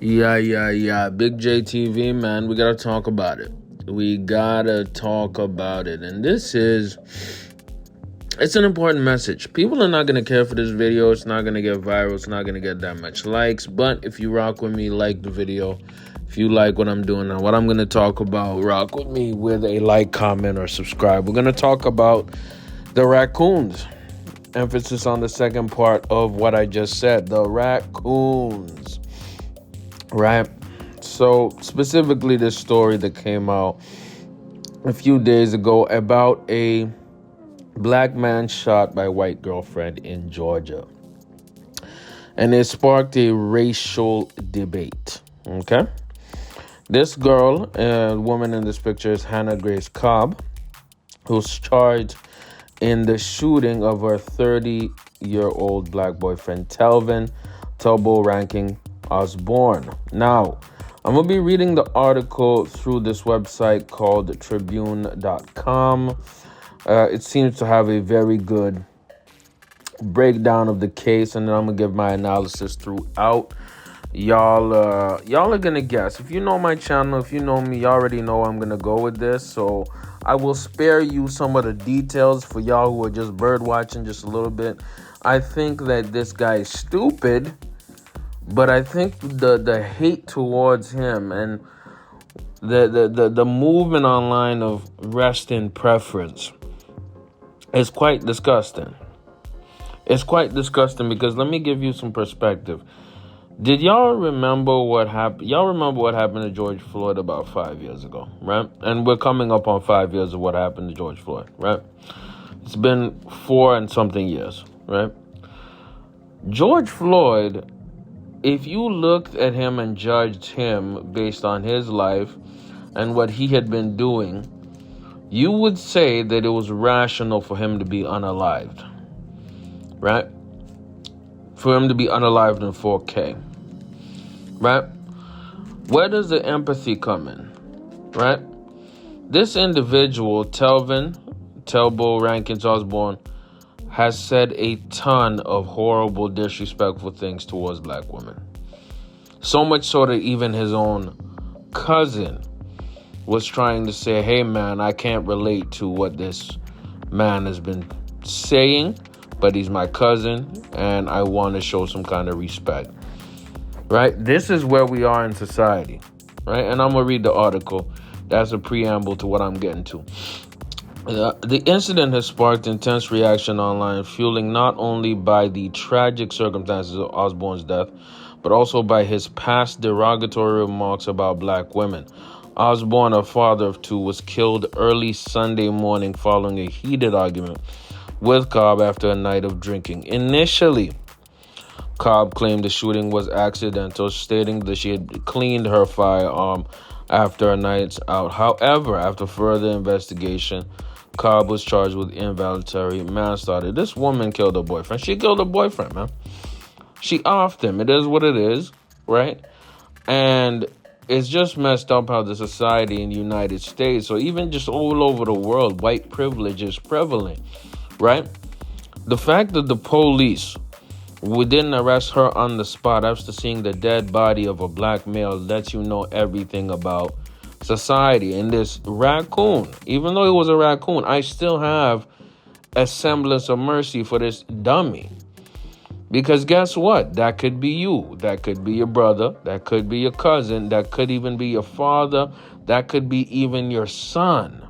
Yeah. Big JTV, man. We gotta talk about it. And it's an important message. People are not gonna care for this video. It's not gonna get viral. It's not gonna get that much likes. But if you rock with me, like the video. If you like what I'm doing and what I'm gonna talk about, rock with me with a like, comment, or subscribe. We're gonna talk about the raccoons. Emphasis on the second part of what I just said. The raccoons. Right? So, specifically this story that came out a few days ago about a black man shot by white girlfriend in Georgia. And it sparked a racial debate. Okay? This girl, a woman in this picture, is Hannah Grace Cobb, who's charged in the shooting of her 30-year-old black boyfriend, Telvin Tubbo Rankin Osborne. Now, I'm going to be reading the article through this website called Tribune.com. It seems to have a very good breakdown of the case, and then I'm going to give my analysis throughout. Y'all are going to guess. If you know my channel, if you know me, you already know I'm going to go with this. So I will spare you some of the details for y'all who are just bird watching just a little bit. I think that this guy is stupid. But I think the hate towards him and the movement online of rest in preference is quite disgusting. It's quite disgusting because let me give you some perspective. Did y'all remember what happened? Y'all remember what happened to George Floyd about 5 years ago, right? And we're coming up on 5 years of what happened to George Floyd, right? It's been 4 and something years, right? George Floyd, if you looked at him and judged him based on his life and what he had been doing, you would say that it was rational for him to be unalived, right? For him to be unalived in 4K, right? Where does the empathy come in, right? This individual, Telvin Tubbo Rankin Osborne, has said a ton of horrible, disrespectful things towards black women. So much so that even his own cousin was trying to say, hey man, I can't relate to what this man has been saying, but he's my cousin and I want to show some kind of respect. Right? This is where we are in society. Right? And I'm going to read the article. That's a preamble to what I'm getting to. The incident has sparked intense reaction online, fueling not only by the tragic circumstances of Osborne's death, but also by his past derogatory remarks about black women. Osborne, a father of 2, was killed early Sunday morning following a heated argument with Cobb after a night of drinking. Initially, Cobb claimed the shooting was accidental, stating that she had cleaned her firearm after a night out. However, after further investigation, Cobb was charged with involuntary manslaughter. This woman killed her boyfriend. She killed her boyfriend, man. She offed him. It is what it is, right? And it's just messed up how the society in the United States, or even just all over the world, white privilege is prevalent, right? The fact that the police didn't arrest her on the spot after seeing the dead body of a black male lets you know everything about society. And this raccoon, even though it was a raccoon, I still have a semblance of mercy for this dummy. Because guess what? That could be you. That could be your brother. That could be your cousin. That could even be your father. That could be even your son.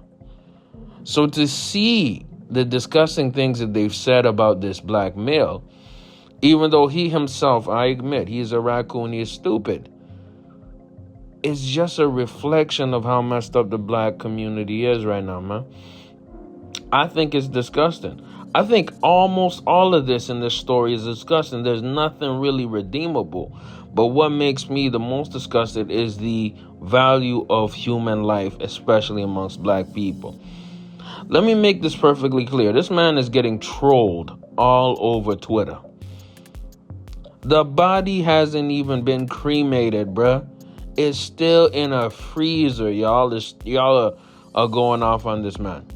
So to see the disgusting things that they've said about this black male, even though he himself, I admit, he's a raccoon, he is stupid, it's just a reflection of how messed up the black community is right now, man. I think it's disgusting. I think almost all of this in this story is disgusting. There's nothing really redeemable. But what makes me the most disgusted is the value of human life, especially amongst black people. Let me make this perfectly clear. This man is getting trolled all over Twitter. The body hasn't even been cremated, bruh. It's still in a freezer, y'all. Y'all are going off on this man.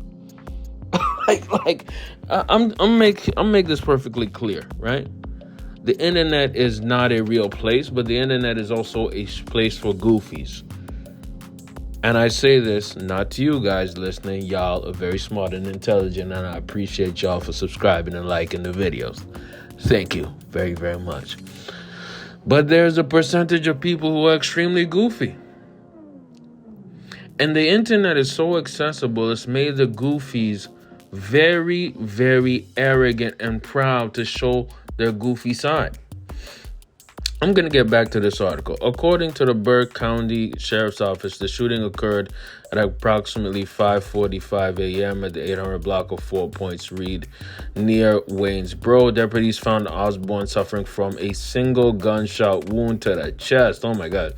I'm make this perfectly clear, right? the internet is not a real place, but the internet is also a place for goofies. And I say this not to you guys listening. Y'all are very smart and intelligent, and I appreciate y'all for subscribing and liking the videos. Thank you very, very much. But there's a percentage of people who are extremely goofy. And the internet is so accessible, it's made the goofies very, very arrogant and proud to show their goofy side. I'm going to get back to this article. According to the Burke County Sheriff's Office, the shooting occurred at approximately 5:45 a.m. at the 800 block of 4 Points Reed near Waynesboro. Deputies found Osborne suffering from a single gunshot wound to the chest. Oh, my God.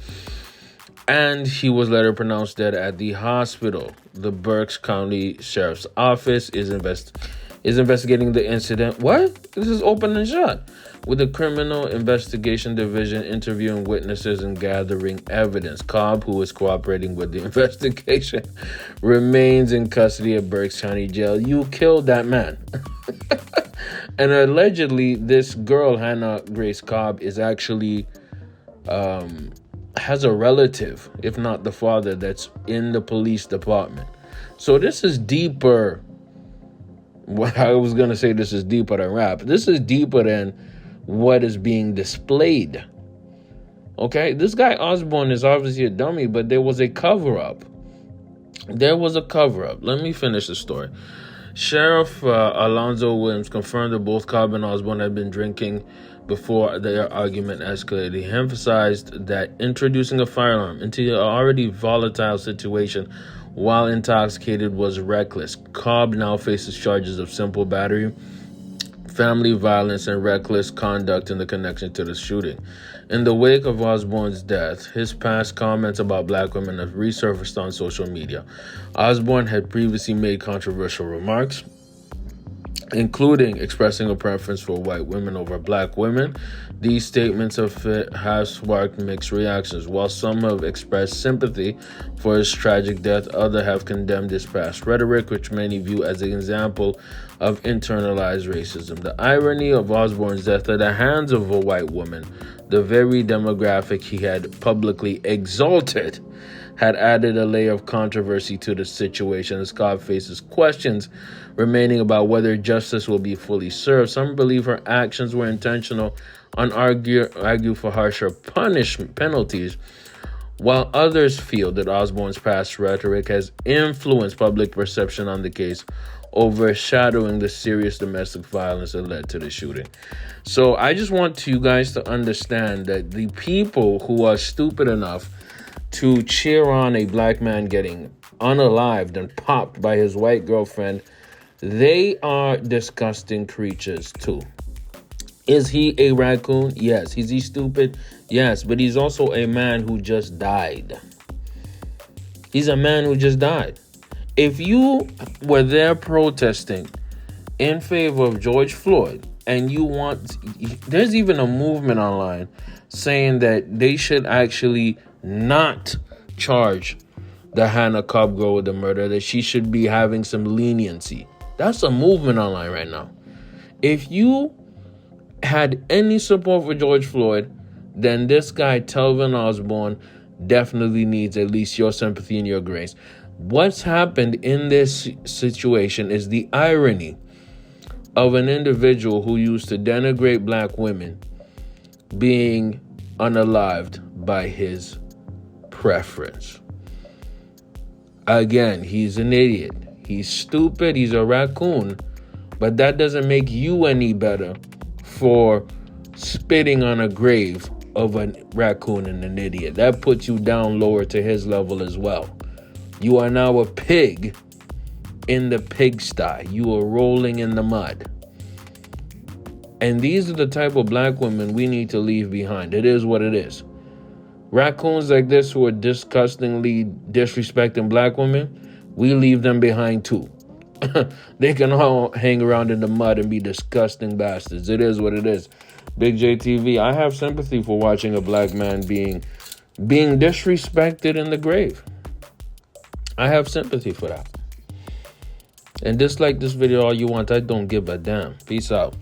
And he was later pronounced dead at the hospital. The Berks County Sheriff's Office is investigating the incident. What? This is open and shut. With the Criminal Investigation Division interviewing witnesses and gathering evidence. Cobb, who is cooperating with the investigation, remains in custody at Berks County Jail. You killed that man. And allegedly, this girl, Hannah Grace Cobb, is actually has a relative, if not the father, that's in the police department. So this is deeper. What I was going to say, this is deeper than rap. This is deeper than what is being displayed. Okay, this guy Osborne is obviously a dummy, but there was a cover-up. Let me finish the story. Sheriff Alonzo Williams confirmed that both Cobb and Osborne had been drinking before their argument escalated. He emphasized that introducing a firearm into an already volatile situation while intoxicated was reckless. Cobb now faces charges of simple battery, family violence, and reckless conduct in the connection to the shooting. In the wake of Osborne's death, his past comments about black women have resurfaced on social media. Osborne had previously made controversial remarks, including expressing a preference for white women over black women. These statements have sparked mixed reactions. While some have expressed sympathy for his tragic death, others have condemned his past rhetoric, which many view as an example of internalized racism. The irony of Osborne's death at the hands of a white woman, the very demographic he had publicly exalted, had added a layer of controversy to the situation as Cobb faces questions remaining about whether justice will be fully served. Some believe her actions were intentional and argue for harsher penalties, while others feel that Osborne's past rhetoric has influenced public perception on the case, overshadowing the serious domestic violence that led to the shooting. So I just want you guys to understand that the people who are stupid enough to cheer on a black man getting unalived and popped by his white girlfriend, they are disgusting creatures too. Is he a raccoon? Yes. Is he stupid? Yes. But he's also a man who just died. He's a man who just died. If you were there protesting in favor of George Floyd, and there's even a movement online saying that they should actually not charge the Hannah Cobb girl with the murder, that she should be having some leniency. That's a movement online right now. If you had any support for George Floyd, then this guy, Telvin Osborne, definitely needs at least your sympathy and your grace. What's happened in this situation is the irony of an individual who used to denigrate black women being unalived by his preference. Again, he's an idiot. He's stupid. He's a raccoon. But that doesn't make you any better for spitting on a grave of a raccoon and an idiot. That puts you down lower to his level as well. You are now a pig in the pigsty. You are rolling in the mud. And these are the type of black women we need to leave behind. It is what it is. Raccoons like this who are disgustingly disrespecting black women, we leave them behind too. They can all hang around in the mud and be disgusting bastards. It is what it is. Big J TV, I have sympathy for watching a black man being disrespected in the grave. I have sympathy for that. And dislike this video all you want. I don't give a damn. Peace out.